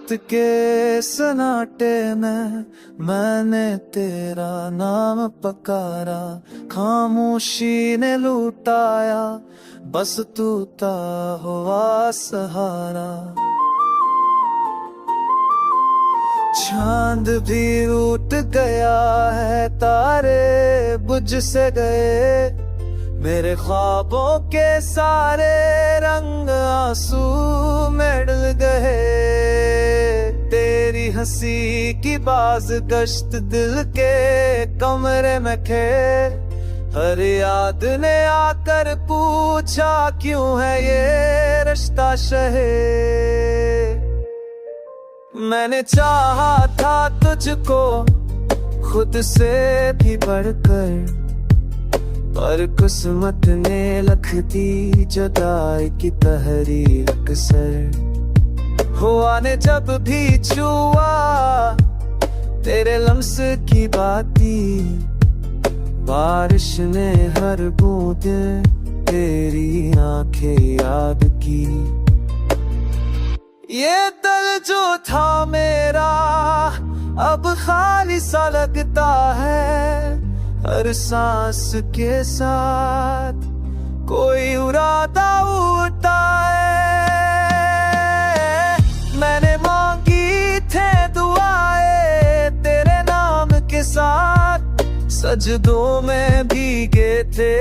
रात के सन्नाटे में मैंने तेरा नाम पकारा, खामोशी ने लुटाया, बस तू था हुआ सहारा। चांद भी उठ गया है, तारे बुझ से गए, मेरे ख्वाबों के सारे रंग आंसू में डल गए। तेरी हंसी की बाज गश्त दिल के कमरे में खे, हर याद ने आकर पूछा क्यों है ये रिश्ता शहे। मैंने चाहा था तुझको खुद से भी बढ़कर, पर किस्मत ने लिख दी जुदाई की तहरीर अक्सर। हुआ ने जब भी छुआ तेरे लम्स की बाती, बारिश ने हर बूंद तेरी आंखें याद की। ये दिल जो था मेरा अब खाली सा लगता है, हर सांस के साथ कोई इरादा उड़ता है। मैंने मांगी थे दुआएं तेरे नाम के साथ, सजदों में भीगे थे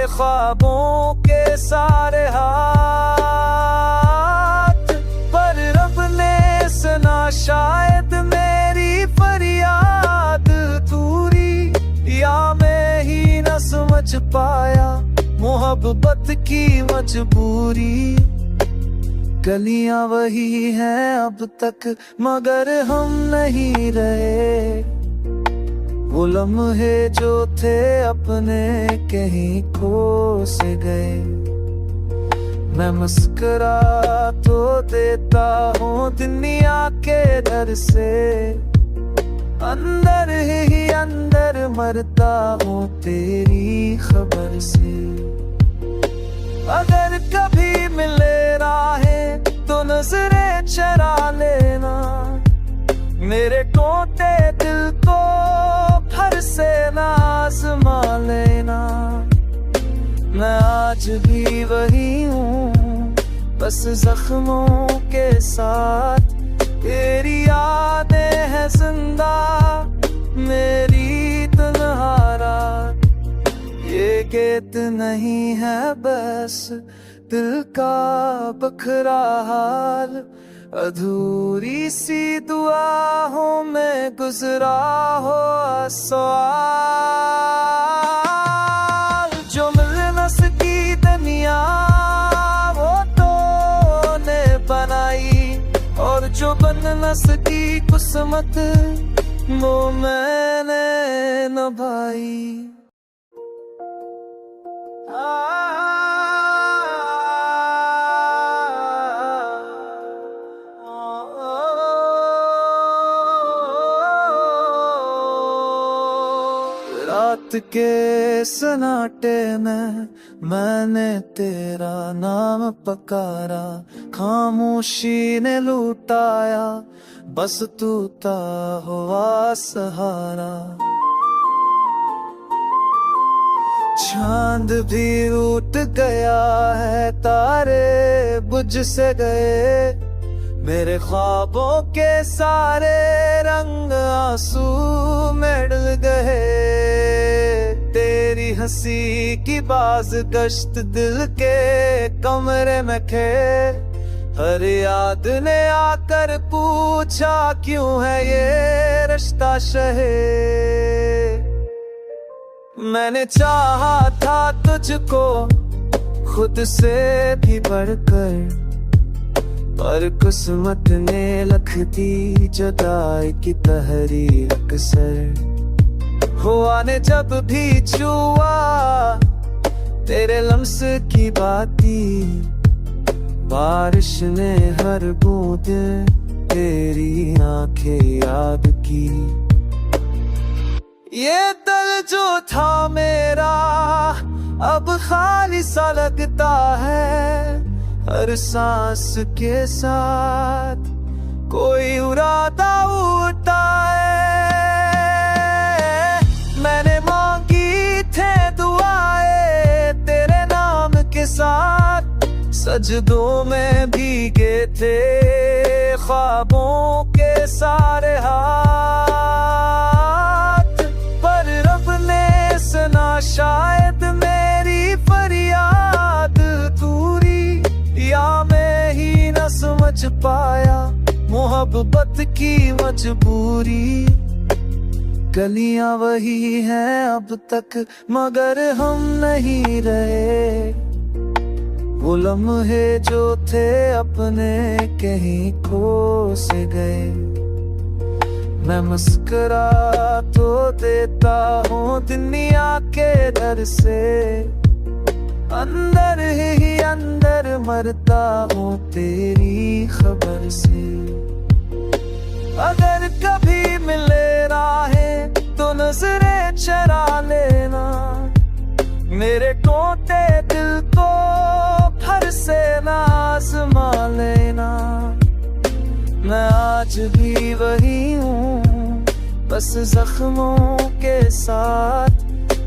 ख्वाबों के सारे हाथ। पर रब ने सुना शायद मेरी फरियाद अधूरी, या मैं ही न समझ पाया मोहब्बत की मजबूरी। गलियां वही हैं अब तक मगर हम नहीं रहे, वो लम्हे जो थे अपने कहीं खो से गए। मैं मुस्कुरा तो देता हूँ दुनिया के डर से, अंदर ही अंदर मरता हूँ तेरी खबर से। अगर कभी मिले राहें तो नजरें चरा लेना, मेरे टूटे दिल को फिर से ना आज़मा लेना। मैं आज भी वही हूँ बस जख्मों के साथ, तेरी यादें है जिंदा मेरी तन्हा रात। ये गीत नहीं है बस दिल का बखरा हाल, अधूरी सी दुआओं में गुजरा हो सवाल। जो मिल न सकी दुनिया वो तो ने बनाई, और जो बन न सकी किस्मत वो मैंने निभाई। रात के सन्नाटे में मैंने तेरा नाम पकारा, खामोशी ने लुटाया, बस तू था हुआ सहारा। चांद भी उठ गया है, तारे बुझ से गए, मेरे ख्वाबों के सारे रंग आंसू में डल गए। तेरी हंसी की बाज गश्त दिल के कमरे में खे, हर याद ने आकर पूछा क्यों है ये रिश्ता शहे। मैंने चाहा था तुझको खुद से भी बढ़कर, पर किस्मत ने लिख दी जुदाई की तहरीर अक्सर। हुआ ने जब भी छुआ तेरे लम्स की बाती, बारिश ने हर बूंद तेरी आंखें याद की। ये दिल जो था मेरा अब खाली सा लगता है, हर सांस के साथ सजदों में भीगे थे ख्वाबों के सारे हाथ, पर रब ने सुना शायद मेरी फरियाद दूरी, या मैं ही न समझ पाया मोहब्बत की मजबूरी। गलियां वही हैं अब तक मगर हम नहीं रहे, वो लम्हे जो थे अपने कहीं खो से गए। मैं मुस्कुरा तो देता हूँ दुनिया के डर से, अंदर ही अंदर मरता हूँ तेरी खबर से। अगर कभी मिले राहें तो नजरें चरा लेना, मेरे टूटे दिल को फिर से ना आज़मा लेना। मैं आज भी वही हूँ बस जख्मों के साथ,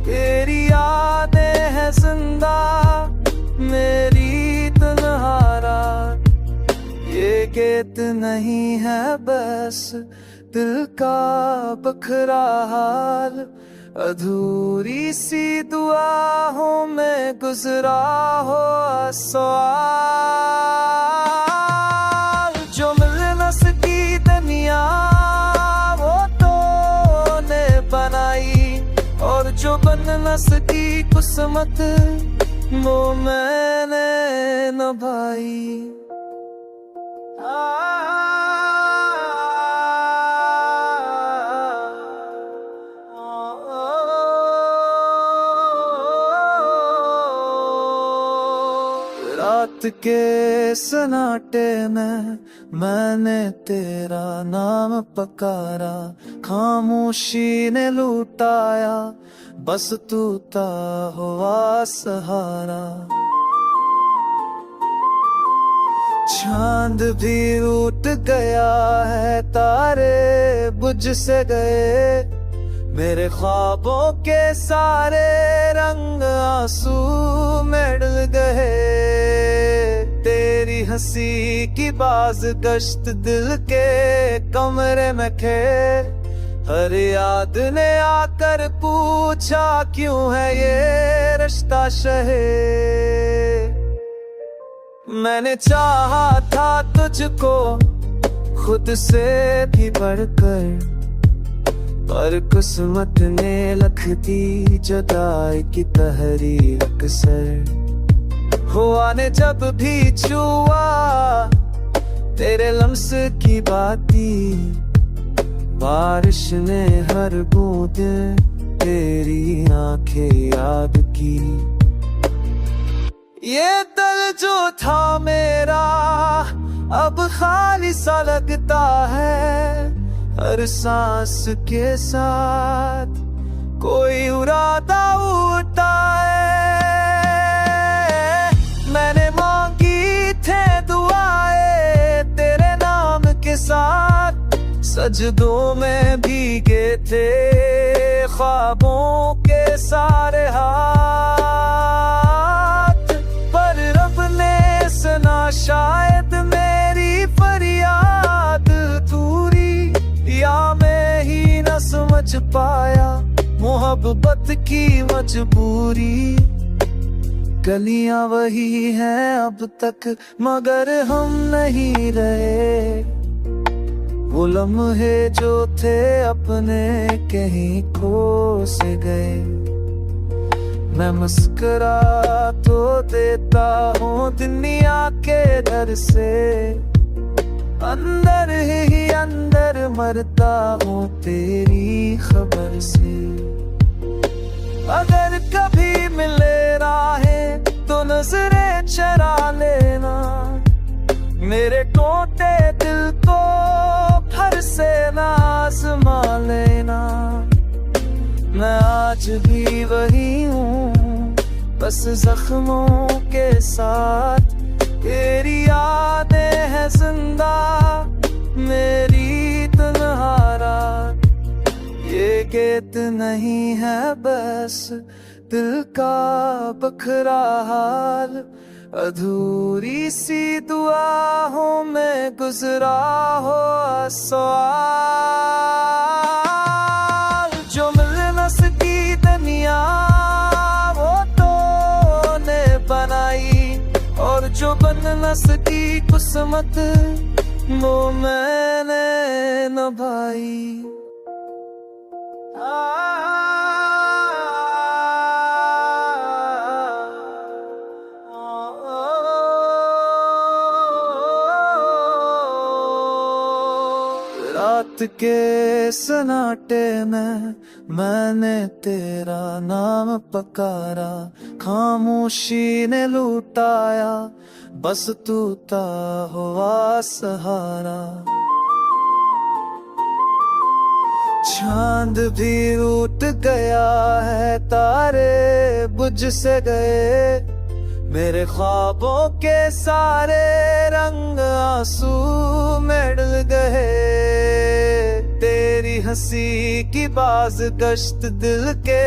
तेरी यादें हैं जिंदा मेरी तन्हा रात। ये गीत नहीं है बस दिल का बखरा हाल, अधूरी सी दुआओं में गुजरा हो सवाल। जो मिल न सकी दुनिया वो तो ने बनाई, और जो बन न सकी किस्मत वो मैंने निभाई। रात के सन्नाटे में मैंने तेरा नाम पकारा, खामोशी ने लुटाया बस तू था हुआ सहारा। चांद भी उठ गया है तारे बुझ से गए, मेरे ख्वाबों के सारे रंग आंसू में डल गए। तेरी हंसी की बाज गश्त दिल के कमरे में खे, हर याद ने आकर पूछा क्यों है ये रिश्ता शहे। मैंने चाहा था तुझको खुद से भी बढ़कर, पर किस्मत ने लख दी जुदाई की तहरीर अक्सर। हुआ ने जब भी छुआ तेरे लम्स की बाती, बारिश ने हर बूंद तेरी आंखें याद की। ये दिल जो था मेरा अब खाली सा लगता है, हर सांस के साथ कोई इरादा उड़ता है। मैंने मांगी थे दुआएं तेरे नाम के साथ, सजदों में भीगे थे ख्वाबों के सारे हाथ, पर रब ने सुना शायद मेरी फरियाद दूरी, या मैं ही न समझ पाया मोहब्बत की मजबूरी। गलियां वही हैं अब तक मगर हम नहीं रहे, वो लम्हे जो थे अपने कहीं खो से गए। मैं मुस्कुरा तो देता हूँ दुनिया के डर से, अंदर ही अंदर मरता हूँ तेरी खबर से। अगर कभी मिले राहें तो नजरें चरा लेना, मेरे टूटे दिल को फिर से ना आज़मा लेना। मैं आज भी वही हूँ बस जख्मों के साथ, तेरी यादें हैं जिंदा मेरी तन्हा रात। ये गीत नहीं है बस दिल का बखरा हाल, अधूरी सी दुआओं में गुजरा हो सवाल। जो मिल न सकी दुनिया वो तो ने बनाई, और जो बन न सकी किस्मत वो मैंने निभाई। रात के सन्नाटे में मैंने तेरा नाम पुकारा, खामोशी ने लुटाया बस तू था हुआ सहारा। चांद भी उठ गया है, तारे बुझ से गए, मेरे ख्वाबों के सारे रंग आंसू में डल गए। तेरी हंसी की बाज गश्त दिल के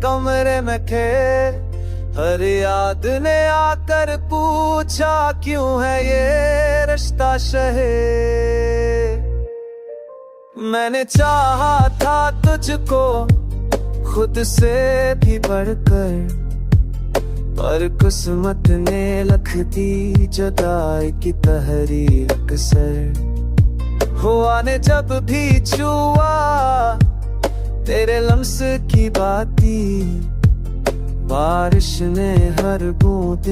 कमरे में खे, हर याद ने आकर पूछा क्यों है ये रिश्ता शहे। मैंने चाहा था तुझको खुद से भी बढ़कर, पर किस्मत ने लख दी जुदाई की तहरीर अक्सर। हुआ ने जब भी छुआ तेरे लम्स की बाती, बारिश ने हर बूंद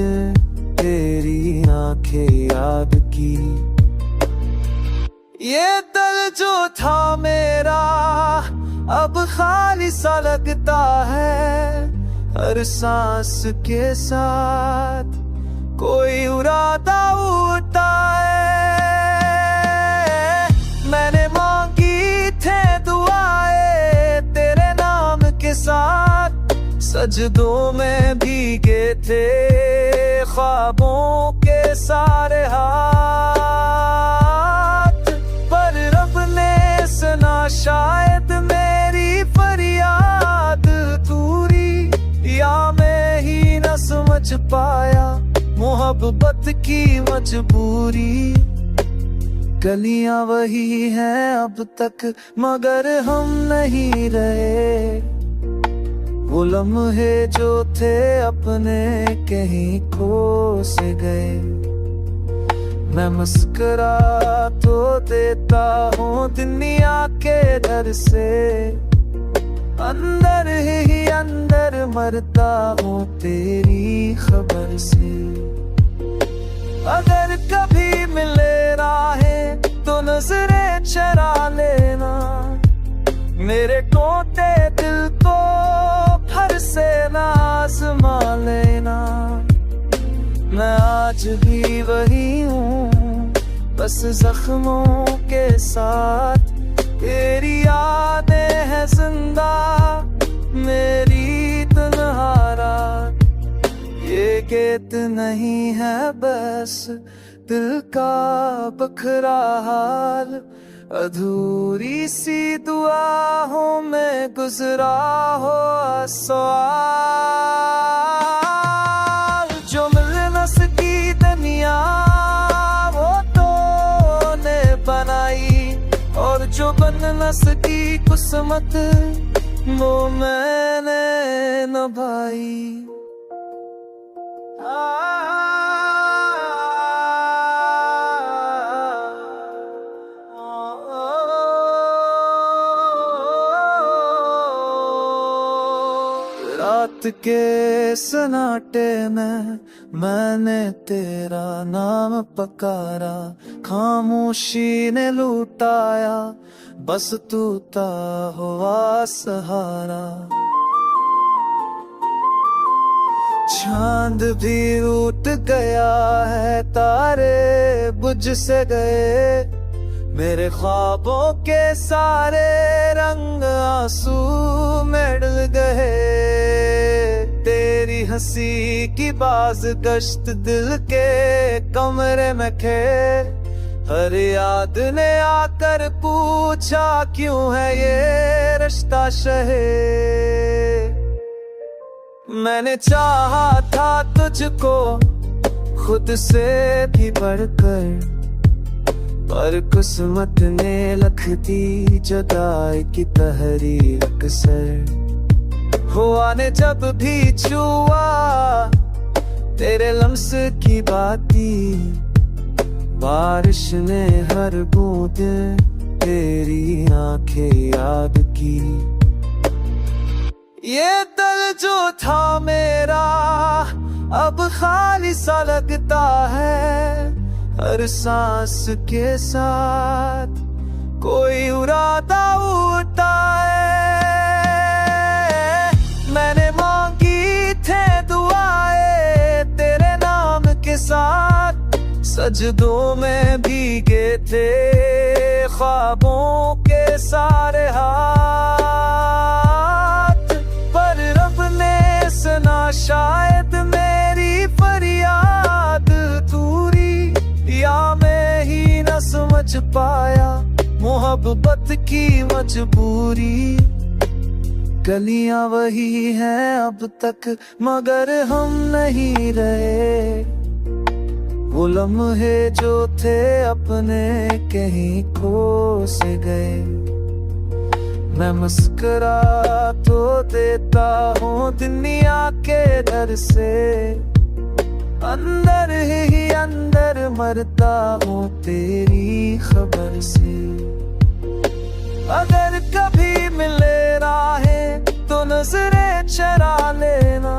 तेरी आंखें याद की। ये दिल जो था मेरा अब खाली सा लगता है, हर सांस के साथ कोई इरादा उड़ता है। मैंने मांगी थे दुआएं तेरे नाम के साथ, सजदों में भीगे थे ख्वाबों के सारे हाथ। पर रब ने सुना शायद मेरी फरियाद पूरी, या मैं ही न समझ पाया मोहब्बत की मजबूरी। गलियां वही हैं अब तक मगर हम नहीं रहे, वो लम्हे जो थे अपने कहीं खो से गए। मैं मुस्कुरा तो देता हूँ दुनिया के डर से, अंदर ही अंदर मरता हूँ तेरी खबर से। अगर कभी मिले राहें तो नजरें चरा लेना, मेरे टूटे दिल को फिर से आज़मा लेना। मैं आज भी वही हूँ बस जख्मों के साथ, तेरी यादें हैं जिंदा मेरी तन्हारा। ये गीत नहीं है बस दिल का बखरा हाल, अधूरी सी दुआओं में गुजरा हो सवाल। जो मिल न सकी दुनिया वो तो ने बनाई, और जो बन न सकी किस्मत वो मैंने निभाई। रात के सन्नाटे में मैंने तेरा नाम पुकारा, खामोशी ने लुटाया बस तू था हुआ सहारा। चांद भी उठ गया है, तारे बुझ से गए, मेरे ख्वाबों के सारे रंग आंसू में डल गए। तेरी हंसी की बाज गश्त दिल के कमरे में खे, हर याद ने आकर पूछा क्यों है ये रिश्ता शहे। मैंने चाहा था तुझको खुद से भी बढ़कर, पर किस्मत ने लिख दी जुदाई की तहरीर अक्सर। हुआ ने जब भी छुआ तेरे लम्स की बाती, बारिश ने हर बूंद तेरी आंखें याद की। ये दिल जो था मेरा अब खाली सा लगता है, हर सांस के साथ कोई उड़ाता उड़ता है। मैंने मांगी थे दुआएं तेरे नाम के साथ, सजदों में भीगे थे ख्वाबों के सारे हाथ। पर रब ने सुना शायद मेरी फरियाद अधूरी, या मैं ही न समझ पाया मोहब्बत की मजबूरी। गलियां वही हैं अब तक मगर हम नहीं रहे, वो लम्हे जो थे अपने कहीं खो से गए। मैं मुस्कुरा तो देता हूँ दुनिया के डर से, अंदर ही अंदर मरता हूँ तेरी खबर से। अगर कभी मिले राहें तो नजरें चरा लेना,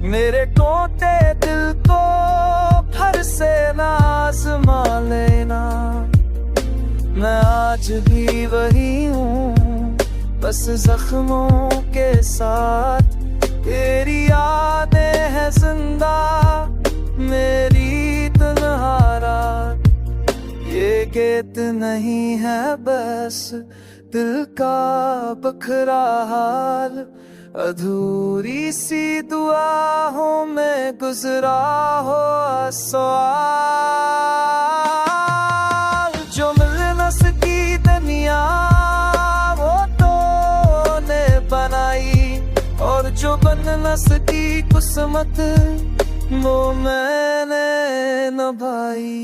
मेरे टूटे दिल को फिर से ना आज़मा लेना। मैं आज भी वही हूँ बस जख्मों के साथ, तेरी यादें हैं जिंदा मेरी तन्हा रात। ये गीत नहीं है बस दिल का बखरा हाल, अधूरी सी दुआओं में गुजरा हो सवाल। जो मिल न सकी दुनिया वो तो ने बनाई, और जो बन न सकी किस्मत वो मैंने निभाई।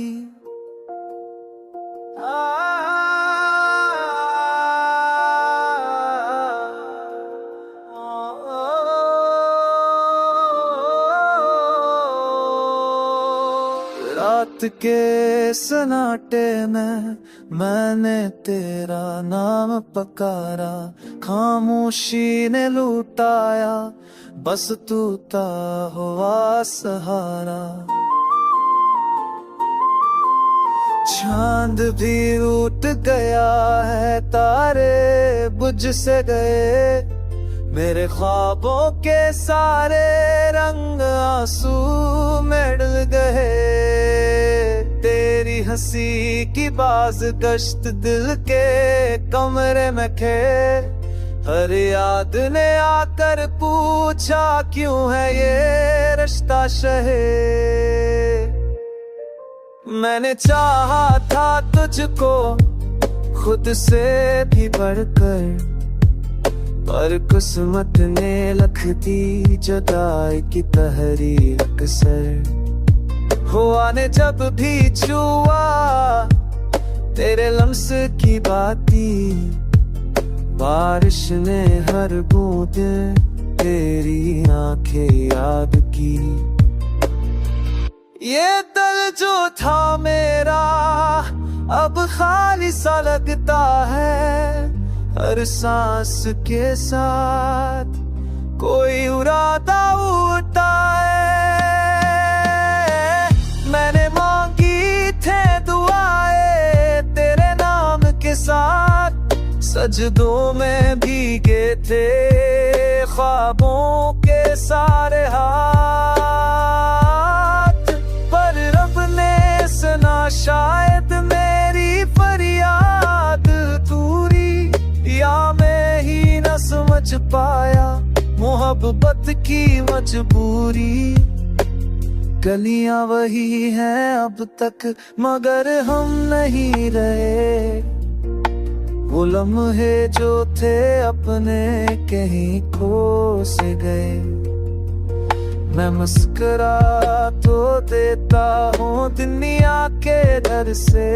रात के सन्नाटे में मैंने तेरा नाम पकारा, खामोशी ने लुटाया बस तू था हुआ सहारा। चांद भी उठ गया है तारे बुझ से गए, मेरे ख्वाबों के सारे रंग आंसू में डल गए। तेरी हंसी की बाज गश्त दिल के कमरे में खे, हर याद ने आकर पूछा क्यों है ये रिश्ता शहे। मैंने चाहा था तुझको खुद से भी बढ़कर, पर किस्मत ने लिख दी जुदाई की तहरीर अक्सर। हुआ ने जब भी छुआ तेरे लम्स की बाती, बारिश ने हर बूंद तेरी आंखें याद की। ये दिल जो था मेरा अब खाली सा लगता है, हर सांस के साथ कोई उड़ाता उड़ता है। मैंने मांगी थे दुआएं तेरे नाम के साथ, सजदों में भीगे थे ख्वाबों के सारे हाथ। पर रब ने सुना शायद मेरी फरियाद अधूरी, या मैं ही न समझ पाया मोहब्बत की मजबूरी। गलियां वही हैं अब तक मगर हम नहीं रहे, वो लम्हे जो थे अपने कहीं खो से गए। मैं मुस्कुरा तो देता हूँ दुनिया के डर से,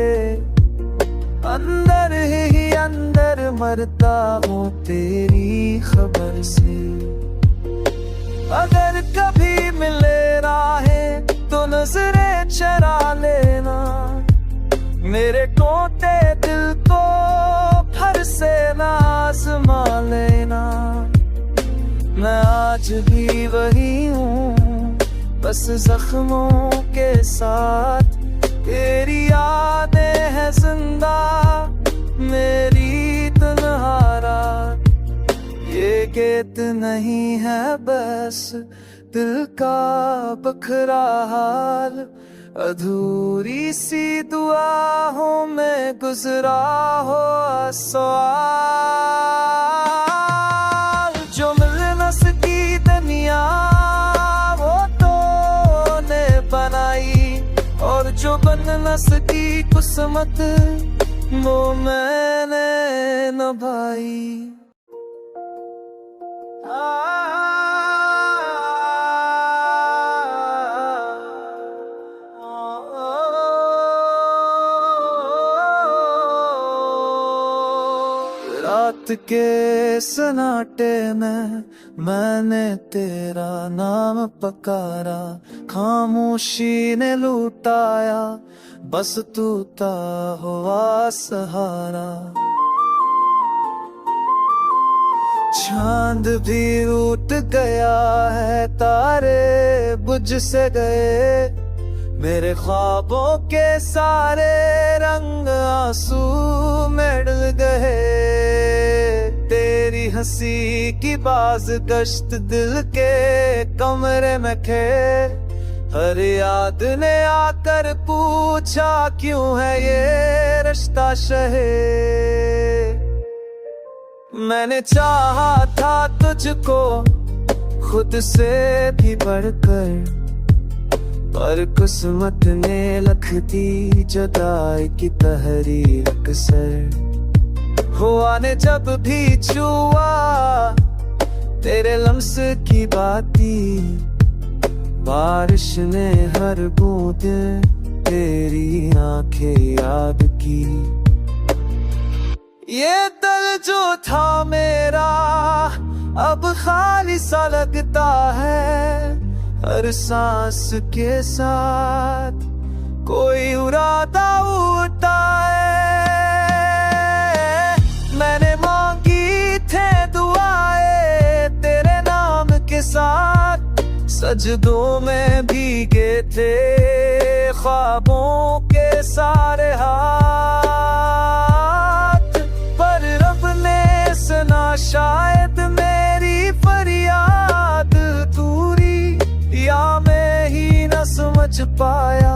अंदर ही अंदर मरता हूँ तेरी खबर से। अगर कभी मिले राहें तो नजरें चरा लेना, मेरे टूटे दिल को फिर से ना आजमा लेना। मैं आज भी वही हूँ, बस जख्मों के साथ। तेरी यादें हैं जिंदा मेरी तन्हा रात। ये गीत नहीं है बस दिल का बखरा हाल, अधूरी सी दुआओं में गुजरा हो सवाल। जो मिल न सकी दुनिया वो तो ने बनाई, और जो बन न सकी किस्मत वो मैंने निभाई। रात के सन्नाटे में मैंने तेरा नाम पकारा, खामोशी ने लूटाया बस तू था हुआ सहारा। चांद भी उठ गया है, तारे बुझ से गए, मेरे ख्वाबों के सारे रंग आंसू में डल गए। तेरी हंसी की बाज गश्त दिल के कमरे में खे, हर याद ने आकर पूछा क्यों है ये रिश्ता शहे। मैंने चाहा था तुझको खुद से भी बढ़कर, पर किस्मत ने लिख दी जुदाई की तहरीर अक्सर। हुआ ने जब भी छुआ तेरे लम्स की बाती, बारिश ने हर बूंद तेरी आंखें याद की। ये दिल जो था मेरा अब खाली सा लगता है, हर सांस के साथ कोई इरादा उठता है। मैंने मांगी थे दुआएं तेरे नाम के साथ, सजदों में भीगे थे ख्वाबों के सारे हाथ। पर रब ने सुना शायद मेरी फरियाद दूरी, या मैं ही न समझ पाया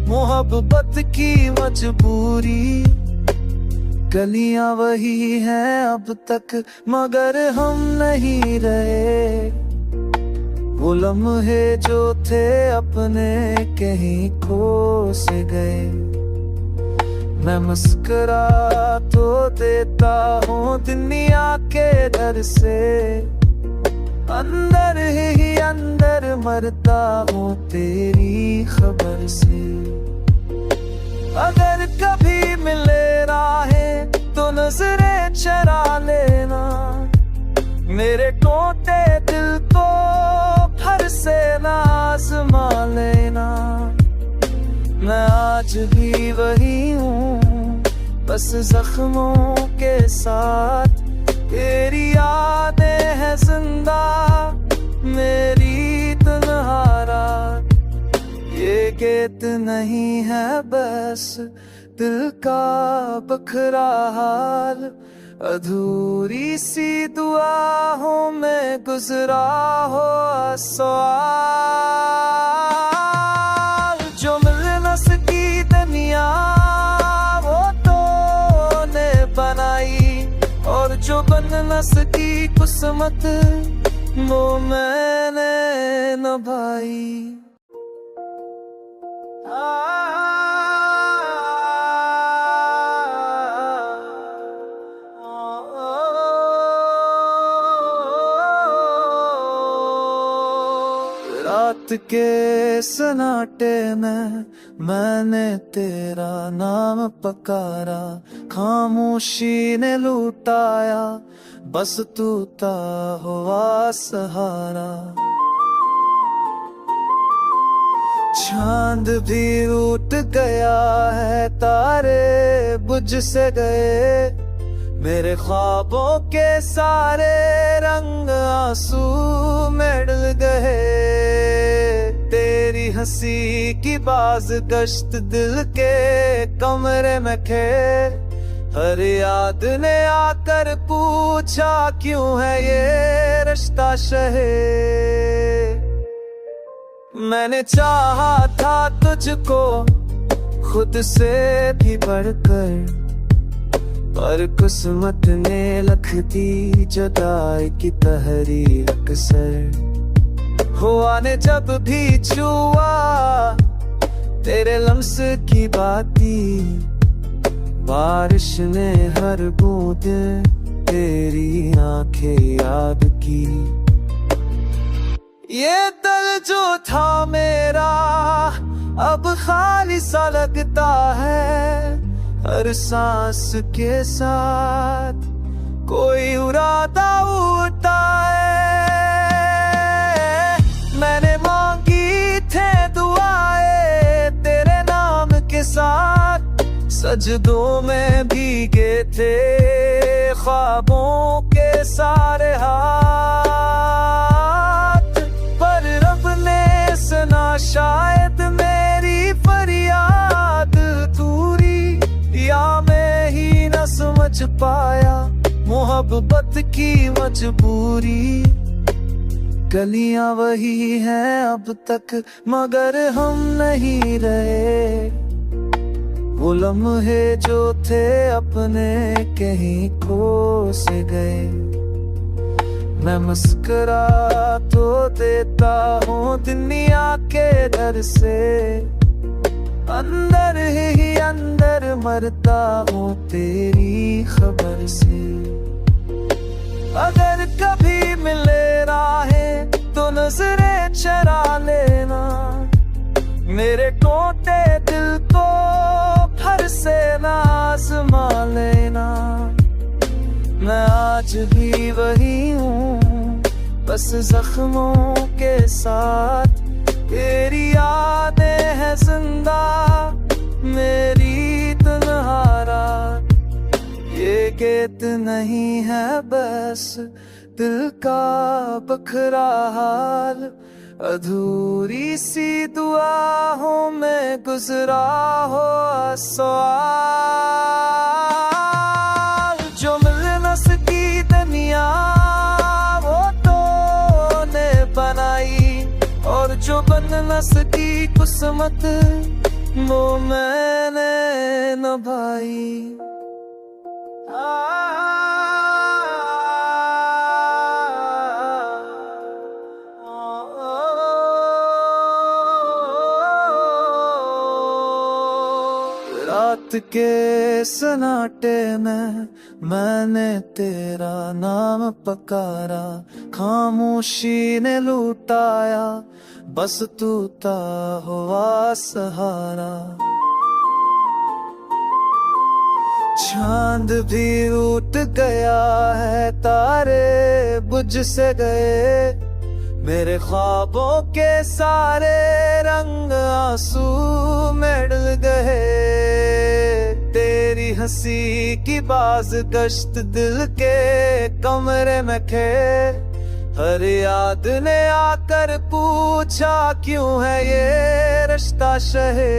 मोहब्बत की मजबूरी। गलियां वही हैं अब तक मगर हम नहीं रहे, वो लम्हे जो थे अपने कहीं खो से गए। मैं मुस्कुरा तो देता हूँ दुनिया के डर से, अंदर ही अंदर मरता हूँ तेरी खबर से। अगर कभी मिले राहें तो नजरें चरा लेना, मेरे टूटे दिल को फिर से ना आजमा लेना। मैं आज भी वही हूँ, बस जख्मों के साथ। तेरी यादें हैं जिंदा मेरी तन्हा रात। ये गीत नहीं है बस दिल का बखरा हाल, अधूरी सी दुआओं में गुजरा हो सवाल। जो मिल न सकी दुनिया वो तो ने बनाई, और जो बन न सकी किस्मत वो मैंने निभाई। रात के सन्नाटे में मैंने तेरा नाम पकारा, खामोशी ने लुटाया, बस तू था हुआ सहारा। चांद भी उठ गया है, तारे बुझ से गए, मेरे ख्वाबों के सारे रंग आंसू में डल गए। तेरी हंसी की बाज गश्त दिल के कमरे में खे, हर याद ने आकर पूछा क्यों है ये रिश्ता शहे। मैंने चाहा था तुझको खुद से भी बढ़कर, पर किस्मत ने लख दी जुदाई की तहरीर अक्सर। हुआ ने जब भी छुआ तेरे लम्स की बाती, बारिश ने हर बूंद तेरी आंखें याद की। ये दिल जो था मेरा अब खाली सा लगता है, हर सांस के साथ कोई इरादा उठता है। मैंने मांगी थे दुआएं तेरे नाम के साथ, सजदों में भीगे थे ख्वाबों के सारे हाथ। पर रब ने सुना शायद मेरी फरियाद अधूरी, या मैं ही न समझ पाया मोहब्बत की मजबूरी। गलियां वही हैं अब तक मगर हम नहीं रहे, वो लम्हे जो थे अपने कहीं खो से गए। मैं मुस्कुरा तो देता हूँ दुनिया के डर से, अंदर ही अंदर मरता हूँ तेरी खबर से। अगर कभी मिले राहें तो नजरें चरा लेना, मेरे टूटे दिल को फिर से ना आज़मा लेना। मैं आज भी वही हूँ बस जख्मों के साथ, तेरी यादें है जिंदा मेरी तन्हा रात। ये गीत नहीं है बस दिल का बखरा हाल, अधूरी सी दुआओं में गुजरा हो सवाल। जो मिल न सकी दुनिया वो तो ने बनाई, और जो बन न सकी किस्मत वो मैंने निभाई। रात के सन्नाटे में मैंने तेरा नाम पकारा, खामोशी ने लुटाया, बस तू था हुआ सहारा। चांद भी उठ गया है, तारे बुझ से गए, मेरे ख्वाबों के सारे रंग आंसू में डल गए। तेरी हंसी की बाज गश्त दिल के कमरे में खे, हर याद ने आकर पूछा क्यों है ये रिश्ता शहे।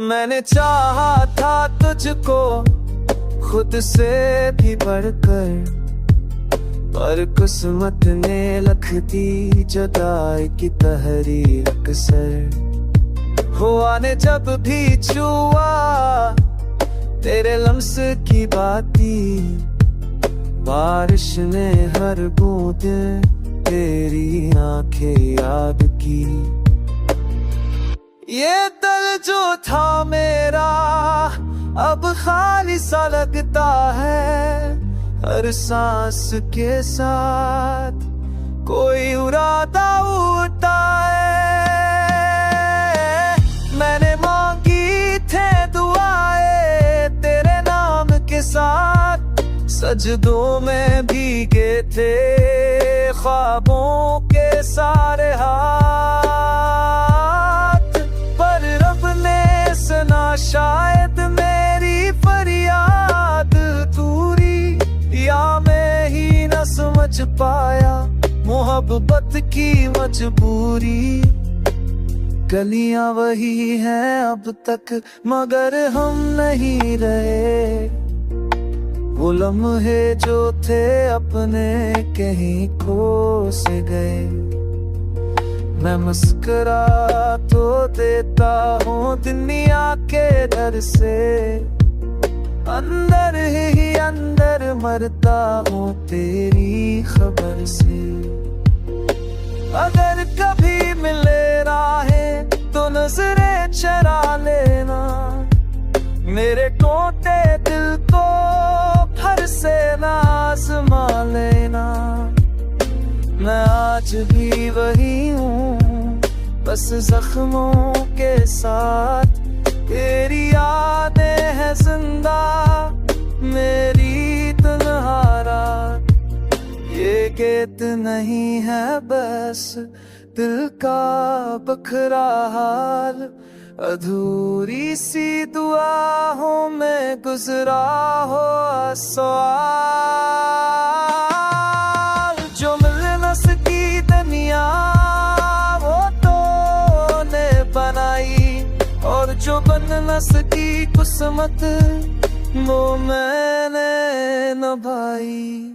मैंने चाहा था तुझको खुद से भी बढ़कर, पर किस्मत ने लख दी जुदाई की तहरीर अक्सर। हुआ ने जब भी छुआ तेरे लम्स की बाती, बारिश ने हर बूंद तेरी आंखें याद की। ये दिल जो था मेरा अब खाली सा लगता है, हर सांस के साथ कोई उड़ाता उड़ता है। मैंने मांगी थे दुआएं तेरे नाम के साथ, सजदों में भीगे थे ख्वाबों के सारे हाथ। पर रब ने सुना शायद मेरी फरियाद पूरी, या मैं ही न समझ पाया मोहब्बत की मजबूरी। गलियां वही हैं अब तक मगर हम नहीं रहे, वो लम्हे जो थे अपने कहीं खो से गए। मैं मुस्कुरा तो देता हूँ दुनिया के डर से, अंदर ही अंदर मरता हूँ तेरी खबर से। अगर कभी मिले राहें तो नजरें चरा लेना, मेरे टूटे दिल को फिर से आज़मा लेना। मैं आज भी वही हूँ बस जख्मों के साथ, तेरी यादें हैं जिंदा मेरी तन्हा रात। ये गीत नहीं है बस दिल का बखरा हाल, अधूरी सी दुआओं में गुजरा हो सवाल। जो मिल न सकी दुनिया वो तो ने बनाई, और जो बन न सकी किस्मत वो मैंने निभाई।